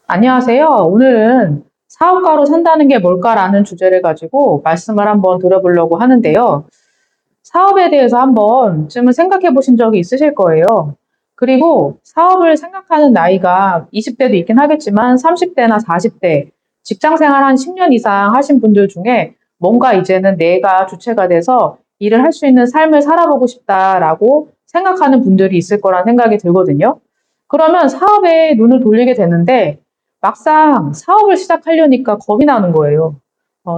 안녕하세요. 오늘은 사업가로 산다는 게 뭘까라는 주제를 가지고 말씀을 한번 들어보려고 하는데요. 사업에 대해서 한번쯤은 생각해 보신 적이 있으실 거예요. 그리고 사업을 생각하는 나이가 20대도 있긴 하겠지만 30대나 40대, 직장 생활 한 10년 이상 하신 분들 중에 뭔가 이제는 내가 주체가 돼서 일을 할 수 있는 삶을 살아보고 싶다라고 생각하는 분들이 있을 거란 생각이 들거든요. 그러면 사업에 눈을 돌리게 되는데 막상 사업을 시작하려니까 겁이 나는 거예요.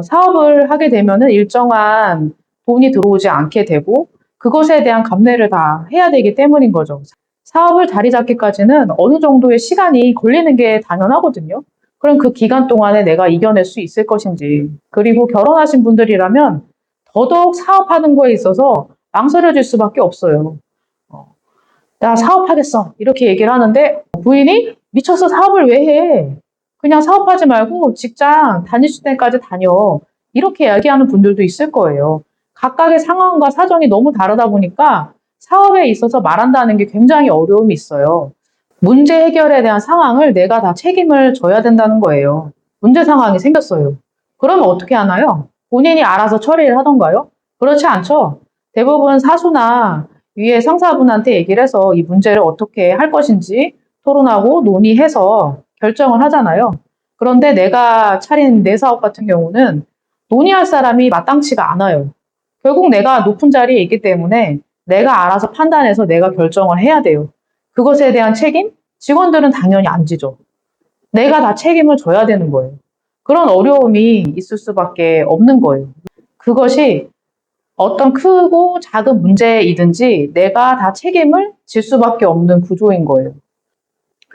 사업을 하게 되면은 일정한 돈이 들어오지 않게 되고 그것에 대한 감내를 다 해야 되기 때문인 거죠. 사업을 자리 잡기까지는 어느 정도의 시간이 걸리는 게 당연하거든요. 그럼 그 기간 동안에 내가 이겨낼 수 있을 것인지, 그리고 결혼하신 분들이라면 더더욱 사업하는 거에 있어서 망설여질 수밖에 없어요. 어, 나 사업하겠어. 이렇게 얘기를 하는데 부인이 미쳐서 사업을 왜 해? 그냥 사업하지 말고 직장 다닐 수 때까지 다녀. 이렇게 이야기하는 분들도 있을 거예요. 각각의 상황과 사정이 너무 다르다 보니까 사업에 있어서 말한다는 게 굉장히 어려움이 있어요. 문제 해결에 대한 상황을 내가 다 책임을 져야 된다는 거예요. 문제 상황이 생겼어요. 그러면 어떻게 하나요? 본인이 알아서 처리를 하던가요? 그렇지 않죠. 대부분 사수나 위에 상사분한테 얘기를 해서 이 문제를 어떻게 할 것인지 토론하고 논의해서 결정을 하잖아요. 그런데 내가 차린 내 사업 같은 경우는 논의할 사람이 마땅치가 않아요. 결국 내가 높은 자리에 있기 때문에 내가 알아서 판단해서 내가 결정을 해야 돼요. 그것에 대한 책임? 직원들은 당연히 안 지죠. 내가 다 책임을 져야 되는 거예요. 그런 어려움이 있을 수밖에 없는 거예요. 그것이 어떤 크고 작은 문제이든지 내가 다 책임을 질 수밖에 없는 구조인 거예요.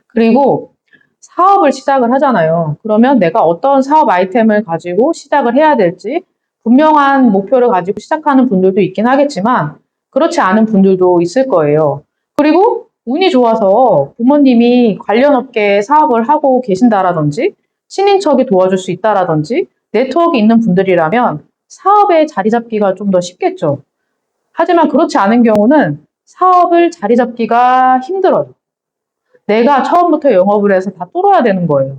그리고 사업을 시작을 하잖아요. 그러면 내가 어떤 사업 아이템을 가지고 시작을 해야 될지 분명한 목표를 가지고 시작하는 분들도 있긴 하겠지만 그렇지 않은 분들도 있을 거예요. 그리고 운이 좋아서 부모님이 관련 업계에 사업을 하고 계신다라든지 친인척이 도와줄 수 있다라든지 네트워크 있는 분들이라면 사업에 자리 잡기가 좀 더 쉽겠죠. 하지만 그렇지 않은 경우는 사업을 자리 잡기가 힘들어요. 내가 처음부터 영업을 해서 다 뚫어야 되는 거예요.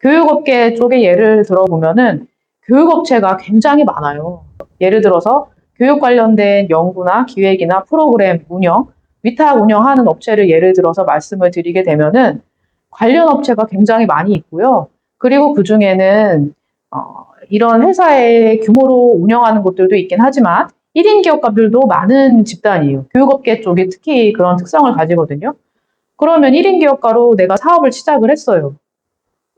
교육업계 쪽에 예를 들어보면은 교육업체가 굉장히 많아요. 예를 들어서 교육 관련된 연구나 기획이나 프로그램 운영, 위탁 운영하는 업체를 예를 들어서 말씀을 드리게 되면은 관련 업체가 굉장히 많이 있고요. 그리고 그 중에는 이런 회사의 규모로 운영하는 곳들도 있긴 하지만 1인 기업가들도 많은 집단이에요. 교육업계 쪽이 특히 그런 특성을 가지거든요. 그러면 1인 기업가로 내가 사업을 시작을 했어요.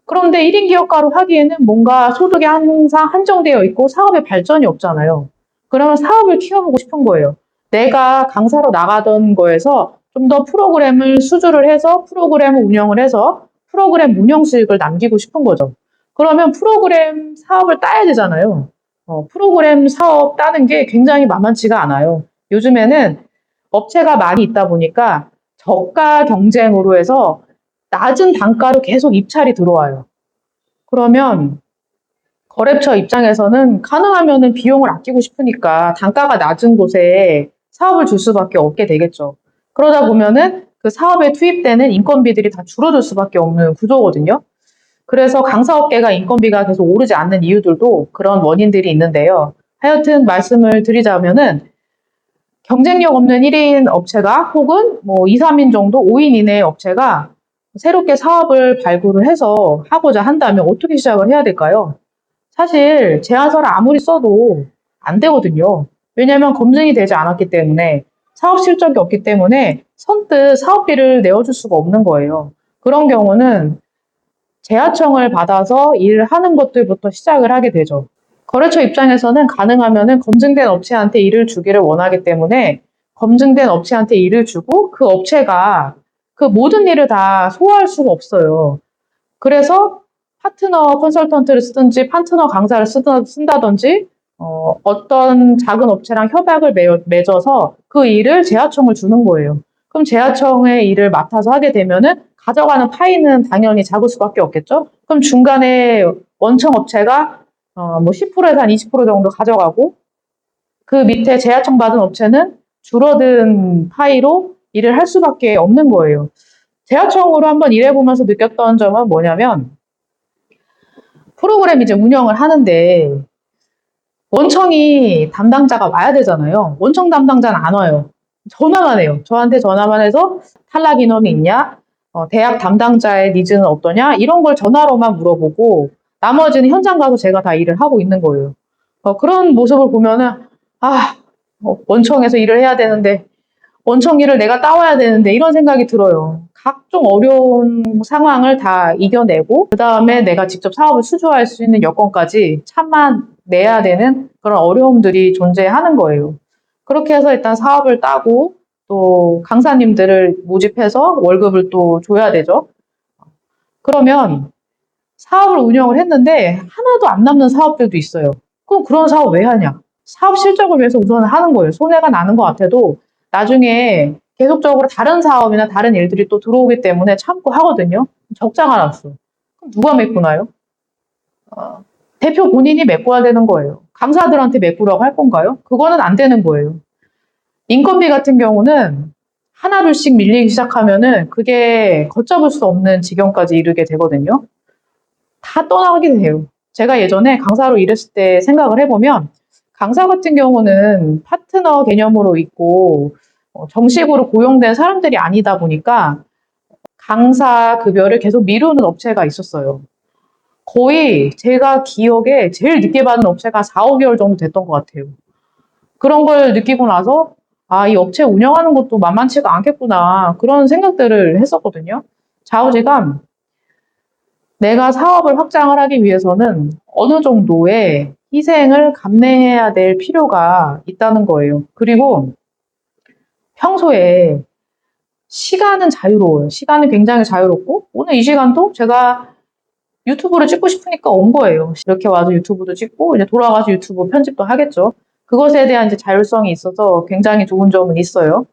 그런데 1인 기업가로 하기에는 뭔가 소득이 항상 한정되어 있고 사업의 발전이 없잖아요. 그러면 사업을 키워보고 싶은 거예요. 내가 강사로 나가던 거에서 좀 더 프로그램을 수주를 해서 프로그램을 운영을 해서 프로그램 운영 수익을 남기고 싶은 거죠. 그러면 프로그램 사업을 따야 되잖아요. 프로그램 사업 따는 게 굉장히 만만치가 않아요. 요즘에는 업체가 많이 있다 보니까 저가 경쟁으로 해서 낮은 단가로 계속 입찰이 들어와요. 그러면 거래처 입장에서는 가능하면은 비용을 아끼고 싶으니까 단가가 낮은 곳에 사업을 줄 수밖에 없게 되겠죠. 그러다 보면은 그 사업에 투입되는 인건비들이 다 줄어들 수밖에 없는 구조거든요. 그래서 강사업계가 인건비가 계속 오르지 않는 이유들도 그런 원인들이 있는데요. 하여튼 말씀을 드리자면은 경쟁력 없는 1인 업체가 혹은 뭐 2, 3인 정도 5인 이내의 업체가 새롭게 사업을 발굴을 해서 하고자 한다면 어떻게 시작을 해야 될까요? 사실 제안서를 아무리 써도 안 되거든요. 왜냐하면 검증이 되지 않았기 때문에 사업 실적이 없기 때문에 선뜻 사업비를 내어줄 수가 없는 거예요. 그런 경우는 재하청을 받아서 일을 하는 것들부터 시작을 하게 되죠. 거래처 입장에서는 가능하면은 검증된 업체한테 일을 주기를 원하기 때문에 검증된 업체한테 일을 주고 그 업체가 그 모든 일을 다 소화할 수가 없어요. 그래서 파트너 컨설턴트를 쓰든지 파트너 강사를 쓴다든지 어떤 작은 업체랑 협약을 맺어서 그 일을 재하청을 주는 거예요. 그럼 재하청의 일을 맡아서 하게 되면은 가져가는 파이는 당연히 작을 수밖에 없겠죠. 그럼 중간에 원청 업체가 뭐 10%에서 한 20% 정도 가져가고 그 밑에 재하청 받은 업체는 줄어든 파이로 일을 할 수밖에 없는 거예요. 대하청으로 한번 일해보면서 느꼈던 점은 뭐냐면, 프로그램 이제 운영을 하는데, 원청이 담당자가 와야 되잖아요. 원청 담당자는 안 와요. 전화만 해요. 저한테 전화만 해서 탈락 인원이 있냐? 대학 담당자의 니즈는 어떠냐? 이런 걸 전화로만 물어보고 나머지는 현장 가서 제가 다 일을 하고 있는 거예요. 그런 모습을 보면은 아, 원청에서 일을 해야 되는데 원청 일을 내가 따와야 되는데 이런 생각이 들어요. 각종 어려운 상황을 다 이겨내고 그다음에 내가 직접 사업을 수주할 수 있는 여건까지 참아내야 되는 그런 어려움들이 존재하는 거예요. 그렇게 해서 일단 사업을 따고 또 강사님들을 모집해서 월급을 또 줘야 되죠. 그러면 사업을 운영을 했는데 하나도 안 남는 사업들도 있어요. 그럼 그런 사업 왜 하냐? 사업 실적을 위해서 우선 하는 거예요. 손해가 나는 것 같아도 나중에 계속적으로 다른 사업이나 다른 일들이 또 들어오기 때문에 참고 하거든요. 적자가 났어. 그럼 누가 메꾸나요? 대표 본인이 메꿔야 되는 거예요. 강사들한테 메꾸라고 할 건가요? 그거는 안 되는 거예요. 인건비 같은 경우는 하나둘씩 밀리기 시작하면은 그게 걷잡을 수 없는 지경까지 이르게 되거든요. 다 떠나게 돼요. 제가 예전에 강사로 일했을 때 생각을 해보면 강사 같은 경우는 파트너 개념으로 있고 정식으로 고용된 사람들이 아니다 보니까 강사 급여를 계속 미루는 업체가 있었어요. 거의 제가 기억에 제일 늦게 받은 업체가 4, 5개월 정도 됐던 것 같아요. 그런 걸 느끼고 나서 아, 이 업체 운영하는 것도 만만치가 않겠구나. 그런 생각들을 했었거든요. 좌우지간 내가 사업을 확장을 하기 위해서는 어느 정도의 희생을 감내해야 될 필요가 있다는 거예요. 그리고 평소에 시간은 자유로워요. 시간은 굉장히 자유롭고 오늘 이 시간도 제가 유튜브를 찍고 싶으니까 온 거예요. 이렇게 와서 유튜브도 찍고 이제 돌아가서 유튜브 편집도 하겠죠. 그것에 대한 이제 자율성이 있어서 굉장히 좋은 점은 있어요.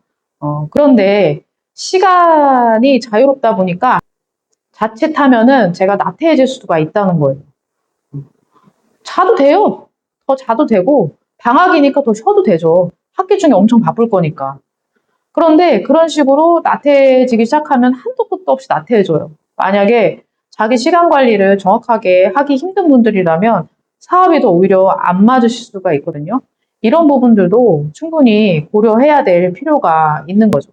그런데 시간이 자유롭다 보니까 자칫하면은 제가 나태해질 수가 있다는 거예요. 자도 돼요. 더 자도 되고 방학이니까 더 쉬어도 되죠. 학기 중에 엄청 바쁠 거니까. 그런데 그런 식으로 나태해지기 시작하면 한도 끝도 없이 나태해져요. 만약에 자기 시간 관리를 정확하게 하기 힘든 분들이라면 사업이 더 오히려 안 맞으실 수가 있거든요. 이런 부분들도 충분히 고려해야 될 필요가 있는 거죠.